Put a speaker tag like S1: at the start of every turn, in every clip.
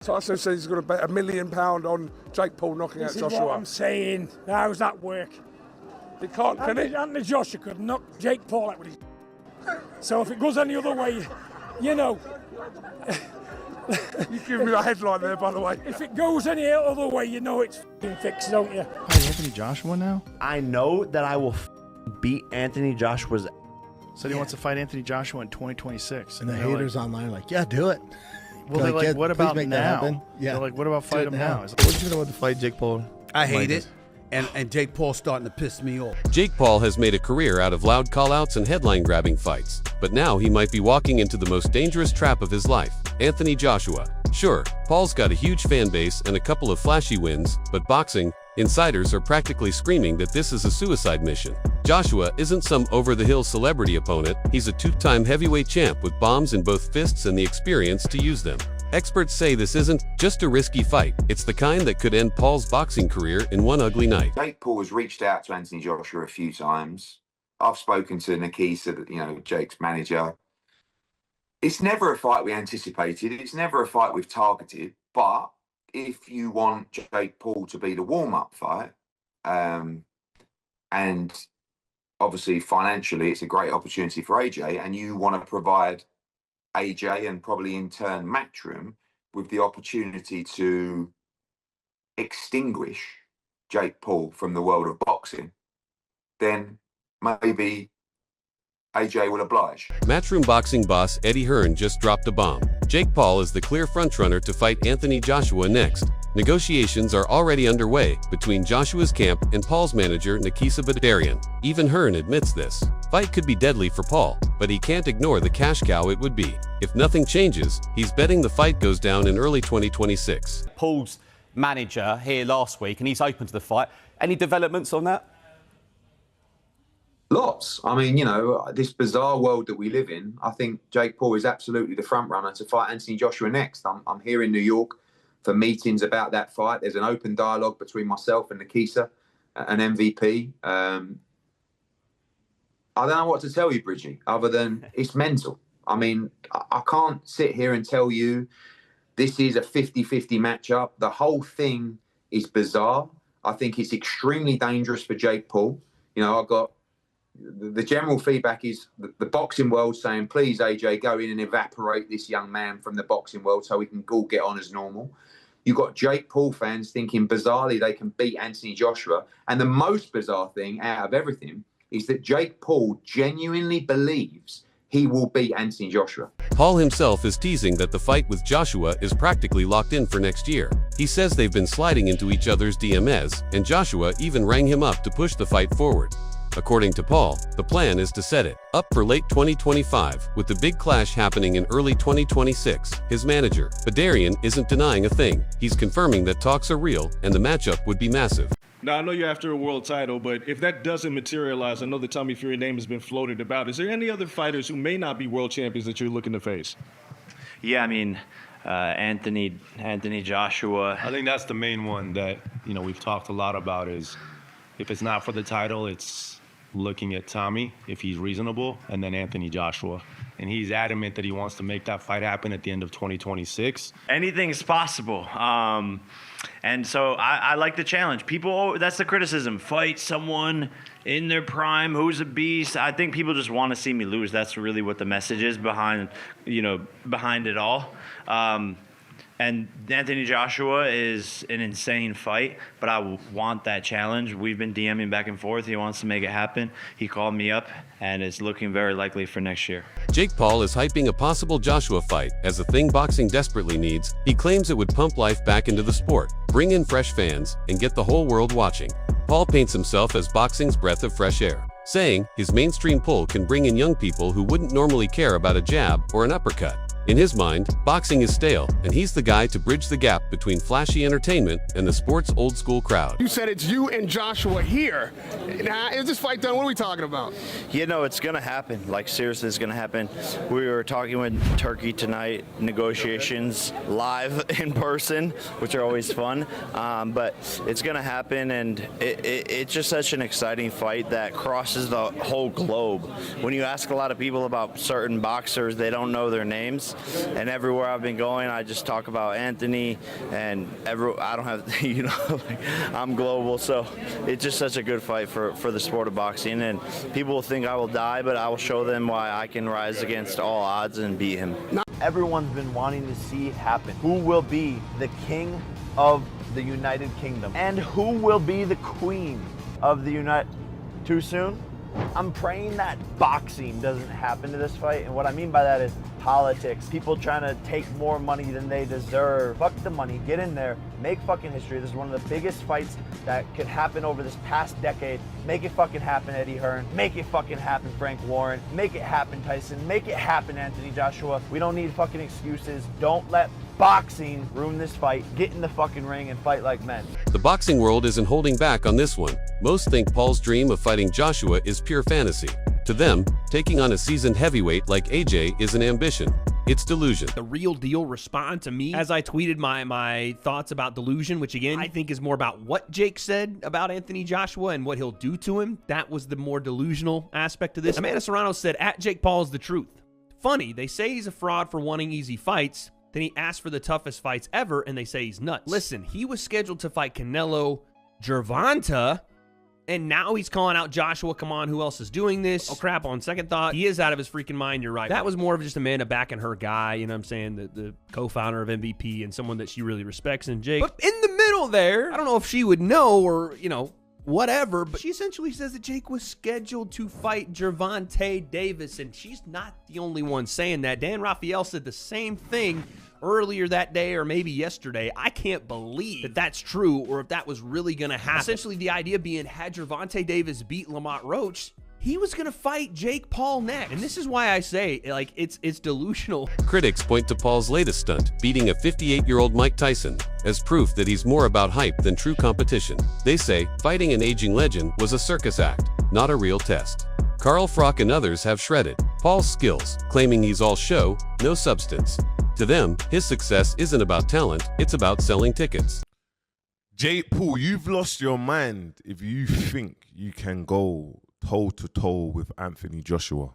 S1: Tyson says he's going to bet £1 million on Jake Paul knocking out Joshua.
S2: This is what I'm saying. How does that work?
S1: He can't, can he?
S2: Anthony Joshua could knock Jake Paul out with his. So if it goes any other way, you know.
S1: You give me a headline there, by the way.
S2: If it goes any other way, you know it's fixed, don't you?
S3: Oh, Anthony Joshua now?
S4: I know that I will beat Anthony Joshua's.
S3: Said he wants to fight Anthony Joshua in 2026.
S5: And the haters online are like, yeah, do it.
S3: Well, they're like, what about now?
S5: Yeah.
S3: They're like, what about fight him now?
S5: What do you know about the fight, Jake Paul?
S6: I hate it. And Jake Paul's starting to piss me off.
S7: Jake Paul has made a career out of loud call-outs and headline-grabbing fights, but now he might be walking into the most dangerous trap of his life, Anthony Joshua. Sure, Paul's got a huge fan base and a couple of flashy wins, but boxing, insiders are practically screaming that this is a suicide mission. Joshua isn't some over-the-hill celebrity opponent, he's a two-time heavyweight champ with bombs in both fists and the experience to use them. Experts say this isn't just a risky fight, it's the kind that could end Paul's boxing career in one ugly night.
S8: Jake Paul has reached out to Anthony Joshua a few times. I've spoken to Nikisa, Jake's manager. It's never a fight we anticipated. It's never a fight we've targeted. But if you want Jake Paul to be the warm-up fight, and obviously financially it's a great opportunity for AJ, and you want to provide AJ and probably in turn Matchroom with the opportunity to extinguish Jake Paul from the world of boxing, then maybe AJ will oblige.
S7: Matchroom boxing boss Eddie Hearn just dropped a bomb. Jake Paul is the clear frontrunner to fight Anthony Joshua next. Negotiations are already underway between Joshua's camp and Paul's manager Nikisa Badarian. Even Hearn admits this. Fight could be deadly for Paul, but he can't ignore the cash cow it would be. If nothing changes, he's betting the fight goes down in early 2026.
S9: Paul's manager here last week, and he's open to the fight. Any developments on that?
S8: Lots. I mean, this bizarre world that we live in, I think Jake Paul is absolutely the front runner to fight Anthony Joshua next. I'm here in New York for meetings about that fight. There's an open dialogue between myself and Nikisa, an MVP. I don't know what to tell you, Bridgie, other than it's mental. I mean, I can't sit here and tell you this is a 50-50 matchup. The whole thing is bizarre. I think it's extremely dangerous for Jake Paul. I've got the general feedback is the boxing world saying, please, AJ, go in and evaporate this young man from the boxing world so we can all get on as normal. You've got Jake Paul fans thinking bizarrely they can beat Anthony Joshua. And the most bizarre thing out of everything is that Jake Paul genuinely believes he will beat Anthony Joshua.
S7: Paul himself is teasing that the fight with Joshua is practically locked in for next year. He says they've been sliding into each other's DMs, and Joshua even rang him up to push the fight forward. According to Paul, the plan is to set it up for late 2025, with the big clash happening in early 2026. His manager, Badarian, isn't denying a thing. He's confirming that talks are real and the matchup would be massive.
S10: Now, I know you're after a world title, but if that doesn't materialize, I know the Tommy Fury name has been floated about. Is there any other fighters who may not be world champions that you're looking to face?
S11: Yeah, I mean, Anthony Joshua.
S12: I think that's the main one that, we've talked a lot about is if it's not for the title, it's looking at Tommy, if he's reasonable, and then Anthony Joshua. And he's adamant that he wants to make that fight happen at the end of 2026.
S11: Anything's possible. And so I like the challenge. People, that's the criticism. Fight someone in their prime who's a beast. I think people just want to see me lose. That's really what the message is behind it all. And Anthony Joshua is an insane fight, but I want that challenge. We've been DMing back and forth. He wants to make it happen. He called me up, and it's looking very likely for next year.
S7: Jake Paul is hyping a possible Joshua fight as a thing boxing desperately needs. He claims it would pump life back into the sport, bring in fresh fans, and get the whole world watching. Paul paints himself as boxing's breath of fresh air, saying his mainstream pull can bring in young people who wouldn't normally care about a jab or an uppercut. In his mind, boxing is stale, and he's the guy to bridge the gap between flashy entertainment and the sport's old-school crowd.
S1: You said it's you and Joshua here. Now, is this fight done? What are we talking about?
S4: It's going to happen. Seriously, it's going to happen. We were talking with Turkey tonight, negotiations live in person, which are always fun. But it's going to happen, and it's just such an exciting fight that crosses the whole globe. When you ask a lot of people about certain boxers, they don't know their names. Vegas and everywhere I've been going, I just talk about Anthony, and I don't have, you know, like, I'm global, so it's just such a good fight for the sport of boxing, and people will think I will die, but I will show them why I can rise against all odds and beat him.
S13: Everyone's been wanting to see it happen. Who will be the king of the United Kingdom? And who will be the queen of the United... Too soon? I'm praying that boxing doesn't happen to this fight, and what I mean by that is politics. People trying to take more money than they deserve. Fuck the money, get in there, make fucking history. This is one of the biggest fights that could happen over this past decade. Make it fucking happen, Eddie Hearn. Make it fucking happen, Frank Warren. Make it happen, Tyson. Make it happen, Anthony Joshua. We don't need fucking excuses. Don't let boxing ruin this fight. Get in the fucking ring and fight like men.
S7: The boxing world isn't holding back on this one. Most think Paul's dream of fighting Joshua is pure fantasy. To them, taking on a seasoned heavyweight like AJ is an ambition. It's delusion.
S14: The real deal respond to me as I tweeted my thoughts about delusion, which again, I think is more about what Jake said about Anthony Joshua and what he'll do to him. That was the more delusional aspect of this. Amanda Serrano said, at Jake Paul is the truth. Funny, they say he's a fraud for wanting easy fights. Then he asked for the toughest fights ever, and they say he's nuts. Listen, he was scheduled to fight Canelo Gervonta, and now he's calling out Joshua. Come on, who else is doing this? Oh, crap, on second thought, he is out of his freaking mind. You're right. That was more of just Amanda backing her guy, you know what I'm saying, the co-founder of MVP and someone that she really respects in Jake. But in the middle there, I don't know if she would know or, you know, whatever, but she essentially says that Jake was scheduled to fight Gervonta Davis, and she's not the only one saying that. Dan Rafael said the same thing earlier that day or maybe yesterday. I can't believe that that's true or if that was really going to happen. Essentially, the idea being, had Gervonta Davis beat Lamont Roach, he was going to fight Jake Paul next. And this is why I say, like, it's delusional.
S7: Critics point to Paul's latest stunt, beating a 58-year-old Mike Tyson, as proof that he's more about hype than true competition. They say fighting an aging legend was a circus act, not a real test. Carl Frock and others have shredded Paul's skills, claiming he's all show, no substance. To them, his success isn't about talent, it's about selling tickets.
S15: Jake Paul, you've lost your mind if you think you can go toe-to-toe with Anthony Joshua.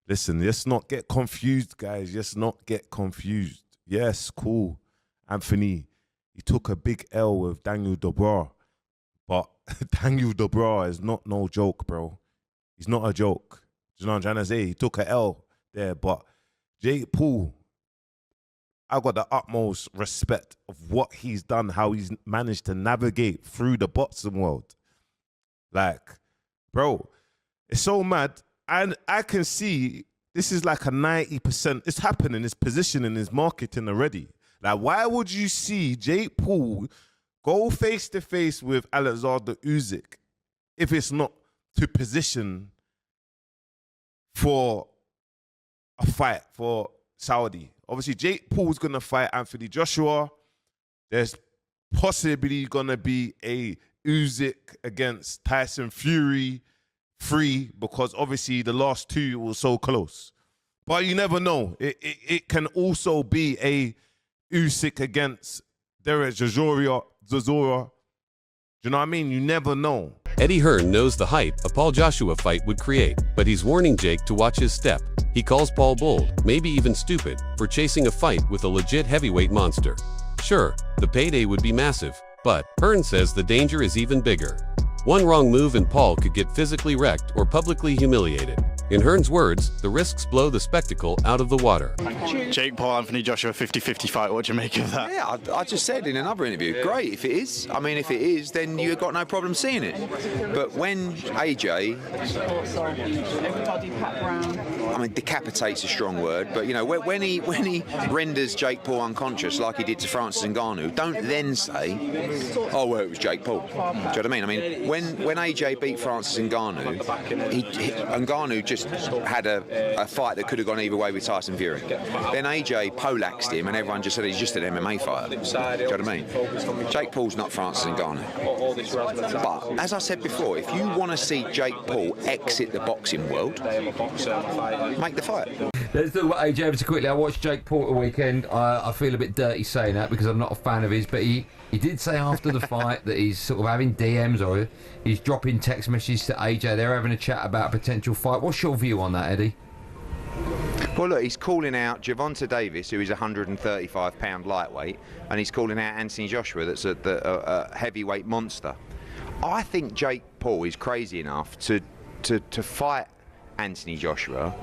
S15: Listen, let's not get confused, guys. Let's not get confused. Yes, cool. Anthony, he took a big L with Daniel Dubois. But Daniel Dubois is not no joke, bro. He's not a joke. You know what I'm trying to say? He took an L there. But Jake Paul, I got the utmost respect of what he's done, how he's managed to navigate through the boxing world. Like, bro, it's so mad. And I can see this is like a 90%. It's happening, it's positioning, it's marketing already. Like, why would you see Jake Paul go face-to-face with Alexander Usyk if it's not to position for a fight for Saudi? Obviously, Jake Paul's going to fight Anthony Joshua. There's possibly going to be a Usyk against Tyson Fury 3 because obviously the last two were so close. But you never know. It can also be a Usyk against Derek Chisora. Do you know what I mean? You never know.
S7: Eddie Hearn knows the hype a Paul Joshua fight would create, but he's warning Jake to watch his step. He calls Paul bold, maybe even stupid, for chasing a fight with a legit heavyweight monster. Sure, the payday would be massive, but Hearn says the danger is even bigger. One wrong move and Paul could get physically wrecked or publicly humiliated. In Hearn's words, the risks blow the spectacle out of the water.
S16: Jake Paul, Anthony Joshua, 50-50 fight. What do you make of that?
S17: Yeah, I just said in another interview, great if it is. I mean, if it is, then you've got no problem seeing it. But when AJ, I mean, decapitate's a strong word, but you know, when he renders Jake Paul unconscious like he did to Francis Ngannou, don't then say, oh well, it was Jake Paul. Do you know what I mean? I mean, when AJ beat Francis Ngannou, Ngannou just had a fight that could have gone either way with Tyson Fury. Then AJ poleaxed him and everyone just said he's just an MMA fighter. Do you know what I mean? Jake Paul's not Francis Ngannou. But as I said before, if you want to see Jake Paul exit the boxing world, make the fight.
S18: Let's talk about AJ ever so quickly. I watched Jake Paul the weekend. I feel a bit dirty saying that because I'm not a fan of his, but he did say after the fight that he's sort of having DMs or he's dropping text messages to AJ. They're having a chat about a potential fight. What's your view on that, Eddie?
S17: Well, look, he's calling out Gervonta Davis, who is a 135-pound lightweight, and he's calling out Anthony Joshua, that's a heavyweight monster. I think Jake Paul is crazy enough to fight Anthony Joshua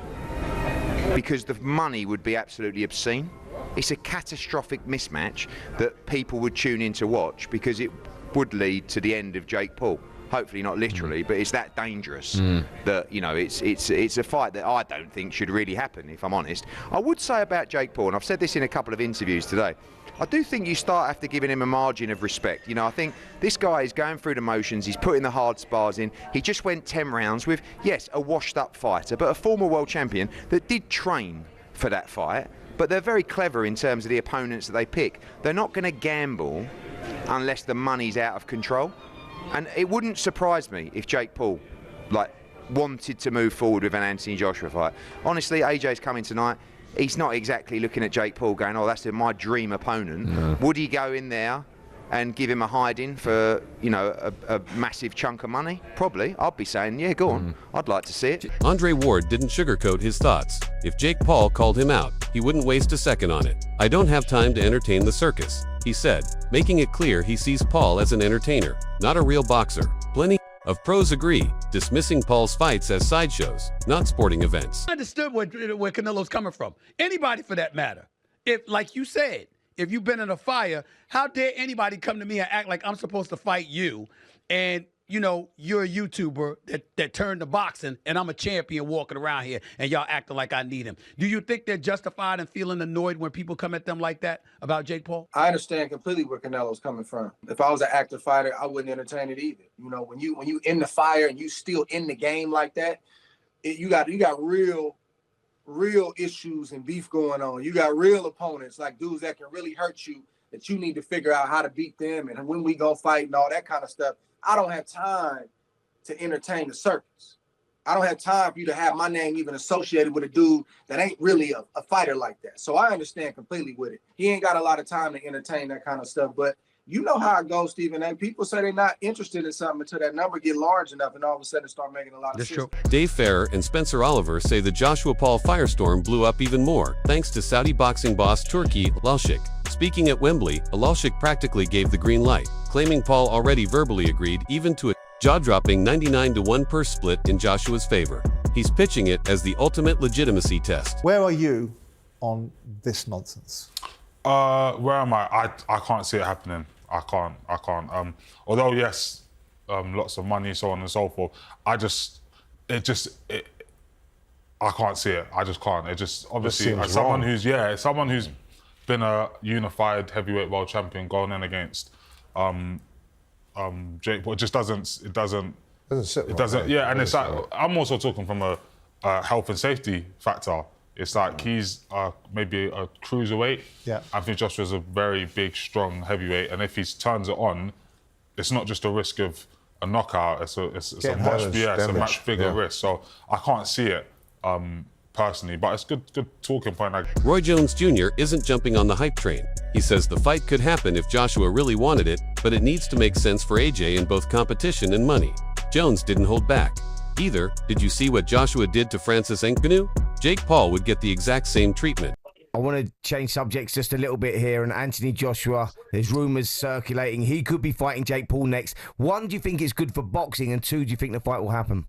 S17: because the money would be absolutely obscene. It's a catastrophic mismatch that people would tune in to watch because it would lead to the end of Jake Paul. Hopefully not literally, but it's that dangerous that, you know, it's a fight that I don't think should really happen, if I'm honest. I would say about Jake Paul, and I've said this in a couple of interviews today, I do think you start after giving him a margin of respect. You know, I think this guy is going through the motions, he's putting the hard spars in. He just went 10 rounds with, yes, a washed-up fighter, but a former world champion that did train for that fight. But they're very clever in terms of the opponents that they pick. They're not going to gamble unless the money's out of control. And it wouldn't surprise me if Jake Paul, wanted to move forward with an Anthony Joshua fight. Honestly, AJ's coming tonight. He's not exactly looking at Jake Paul going, oh, that's my dream opponent. No. Would he go in there and give him a hiding for, you know, a massive chunk of money? Probably. I'd be saying, yeah, go on. I'd like to see it.
S7: Andre Ward didn't sugarcoat his thoughts. If Jake Paul called him out, he wouldn't waste a second on it. I don't have time to entertain the circus, he said, making it clear he sees Paul as an entertainer, not a real boxer. Plenty of pros agree, dismissing Paul's fights as sideshows, not sporting events.
S6: I understood where Canelo's coming from. Anybody for that matter. If, like you said, if you've been in a fire, how dare anybody come to me and act like I'm supposed to fight you and, you know, you're a YouTuber that turned to boxing and I'm a champion walking around here and y'all acting like I need him. Do you think they're justified in feeling annoyed when people come at them like that about Jake Paul?
S19: I understand completely where Canelo's coming from. If I was an active fighter, I wouldn't entertain it either. You know, when you in the fire and you still in the game like that, you got real issues and beef going on. You got real opponents, like dudes that can really hurt you, that you need to figure out how to beat them and when we go fight and all that kind of stuff. I don't have time to entertain the circus. I don't have time for you to have my name even associated with a dude that ain't really a fighter like that. So I understand completely with it. He ain't got a lot of time to entertain that kind of stuff, but you know how it goes, Stephen A. People say they're not interested in something until that number get large enough and all of a sudden start making a lot of sense.
S7: Dave Ferrer and Spencer Oliver say the Joshua Paul firestorm blew up even more, thanks to Saudi boxing boss Turki Alalshik. Speaking at Wembley, Alalshik practically gave the green light, claiming Paul already verbally agreed even to a jaw-dropping 99-1 purse split in Joshua's favor. He's pitching it as the ultimate legitimacy test.
S20: Where are you on this nonsense?
S21: Where am I? I can't see it happening. I can't. Although yes, lots of money, so on and so forth. I can't see it. I just can't. It just obviously as someone who's been a unified heavyweight world champion going in against Jake Paul, it just doesn't. It doesn't sit. It doesn't. Yeah, and it's like I'm also talking from a health and safety factor. It's like he's maybe a cruiserweight. Yeah. I think Joshua's a very big, strong heavyweight, and if he turns it on, it's not just a risk of a knockout. It's a much bigger risk. So I can't see it personally, but it's good talking point.
S7: Roy Jones Jr. isn't jumping on the hype train. He says the fight could happen if Joshua really wanted it, but it needs to make sense for AJ in both competition and money. Jones didn't hold back. Either, did you see what Joshua did to Francis Ngannou? Jake Paul would get the exact same treatment.
S22: I want to change subjects just a little bit here. And Anthony Joshua, there's rumours circulating he could be fighting Jake Paul next. One, do you think it's good for boxing? And two, do you think the fight will happen?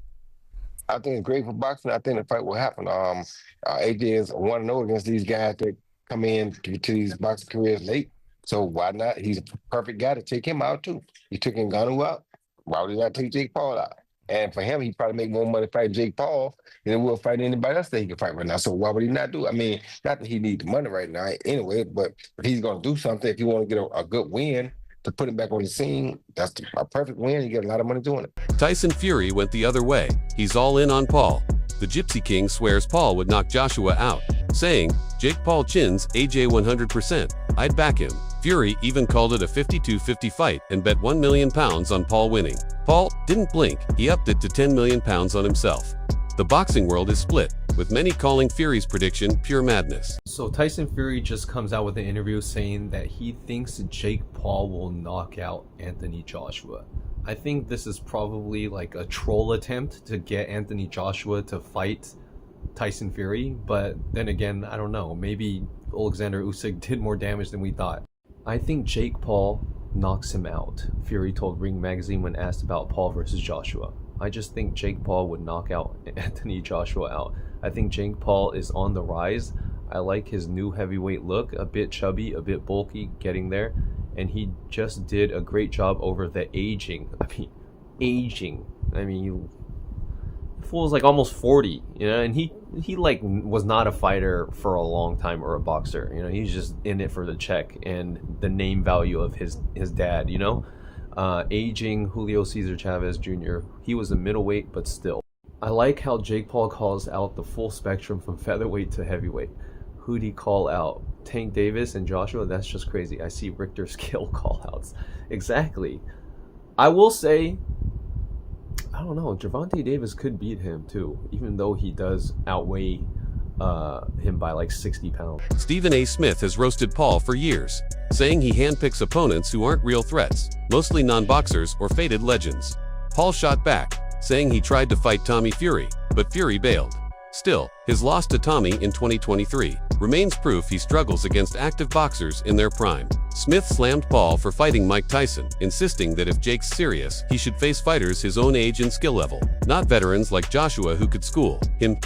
S23: I think it's great for boxing. I think the fight will happen. AJ is 1-0 against these guys that come in to these boxing careers late. So why not? He's a perfect guy to take him out too. He took Ngannou out. Why would he not take Jake Paul out? And for him, he'd probably make more money fighting Jake Paul than he will fight anybody else that he can fight right now. So why would he not do it? I mean, not that he needs the money right now anyway, but if he's going to do something, if you want to get a good win to put him back on the scene, that's a perfect win. You get a lot of money doing it.
S7: Tyson Fury went the other way. He's all in on Paul. The Gypsy King swears Paul would knock Joshua out, saying, Jake Paul chins AJ 100%. I'd back him. Fury even called it a 52-50 fight and bet £1 million on Paul winning. Paul didn't blink. He upped it to £10 million on himself. The boxing world is split, with many calling Fury's prediction pure madness.
S24: So Tyson Fury just comes out with an interview saying that he thinks Jake Paul will knock out Anthony Joshua. I think this is probably like a troll attempt to get Anthony Joshua to fight Tyson Fury, but then again, I don't know. Maybe Alexander Usyk did more damage than we thought. I think Jake Paul knocks him out, Fury told Ring Magazine when asked about Paul versus Joshua. I just think Jake Paul would knock out Anthony Joshua out. I think Jake Paul is on the rise. I like his new heavyweight look, a bit chubby, a bit bulky, getting there. And he just did a great job over the aging. I mean, fool's like almost 40, you know, and he like was not a fighter for a long time or a boxer, you know. He's just in it for the check and the name value of his dad, you know. Aging Julio Cesar Chavez Jr., he was a middleweight, but still. I like how Jake Paul calls out the full spectrum from featherweight to heavyweight. Who'd he call out? Tank Davis and Joshua? That's just crazy. I see Richter scale call outs. Exactly. I will say, I don't know, Gervonta Davis could beat him too, even though he does outweigh him by like 60 pounds.
S7: Stephen A. Smith has roasted Paul for years, saying he handpicks opponents who aren't real threats, mostly non-boxers or faded legends. Paul shot back, saying he tried to fight Tommy Fury, but Fury bailed. Still, his loss to Tommy in 2023 remains proof he struggles against active boxers in their prime. Smith slammed Paul for fighting Mike Tyson, insisting that if Jake's serious, he should face fighters his own age and skill level, not veterans like Joshua who could school him.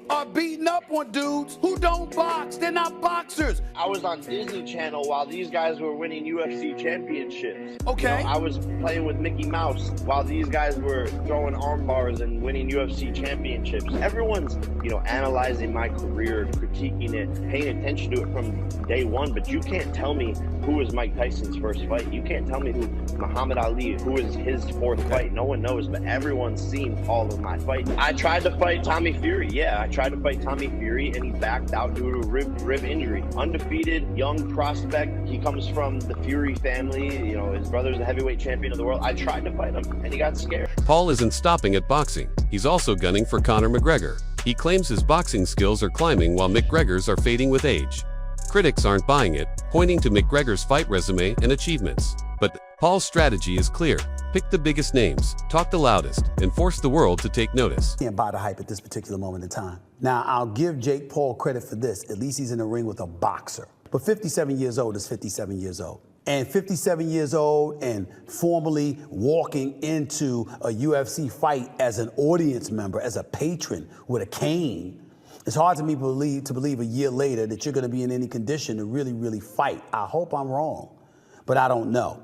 S6: Are beating up on dudes who don't box. They're not boxers.
S13: I was on Disney Channel while these guys were winning UFC championships.
S6: Okay.
S13: You know, I was playing with Mickey Mouse while these guys were throwing arm bars and winning UFC championships. Everyone's, you know, analyzing my career, critiquing it, paying attention to it from day one, but you can't tell me who was Mike Tyson's first fight. You can't tell me who Muhammad Ali, who was his fourth fight. No one knows, but everyone's seen all of my fights. I tried to fight Tommy Fury. Yeah, I tried to fight Tommy Fury, and he backed out due to a rib injury. Undefeated, young prospect. He comes from the Fury family. You know, his brother's the heavyweight champion of the world. I tried to fight him, and he got scared.
S7: Paul isn't stopping at boxing. He's also gunning for Conor McGregor. He claims his boxing skills are climbing while McGregor's are fading with age. Critics aren't buying it, pointing to McGregor's fight resume and achievements. But Paul's strategy is clear. Pick the biggest names, talk the loudest, and force the world to take notice.
S2: Can't buy the hype at this particular moment in time. Now, I'll give Jake Paul credit for this. At least he's in the ring with a boxer. But 57 years old is 57 years old. And 57 years old and formally walking into a UFC fight as an audience member, as a patron with a cane, it's hard to me to believe a year later that you're going to be in any condition to really, really fight. I hope I'm wrong, but I don't know.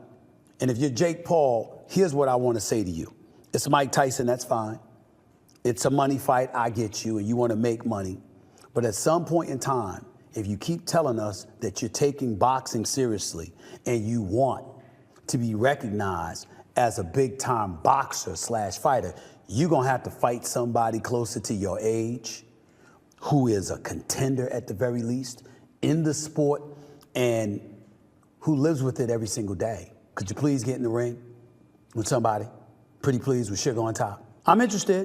S2: And if you're Jake Paul, here's what I want to say to you. It's Mike Tyson, that's fine. It's a money fight, I get you, and you want to make money. But at some point in time, if you keep telling us that you're taking boxing seriously and you want to be recognized as a big-time boxer / fighter, you're going to have to fight somebody closer to your age, who is a contender at the very least in the sport and who lives with it every single day. Could you please get in the ring with somebody? Pretty please with sugar on top. I'm interested.